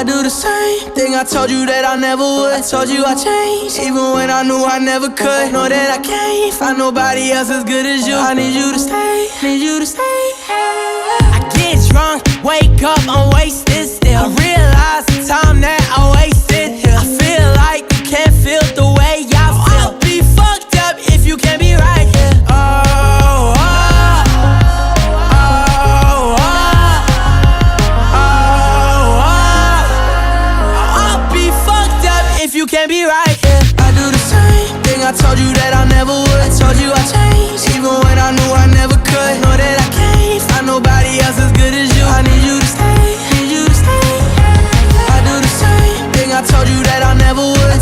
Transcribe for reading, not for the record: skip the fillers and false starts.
I do the same thing I told you that I never would. I told you I changed, even when I knew I never could. Know that I can't find nobody else as good as you. I need you to stay, need you to stay. I get drunk, wake up, I'm wasted still. I realize the time that I wasted here. I feel like you can't feel the way I feel. I'll be fucked up if you can't be right here. Oh, oh. You can't be right, yeah. I do the same thing I told you that I never would. I told you I changed, even when I knew I never could. Know that I can't find nobody else as good as you. I need you to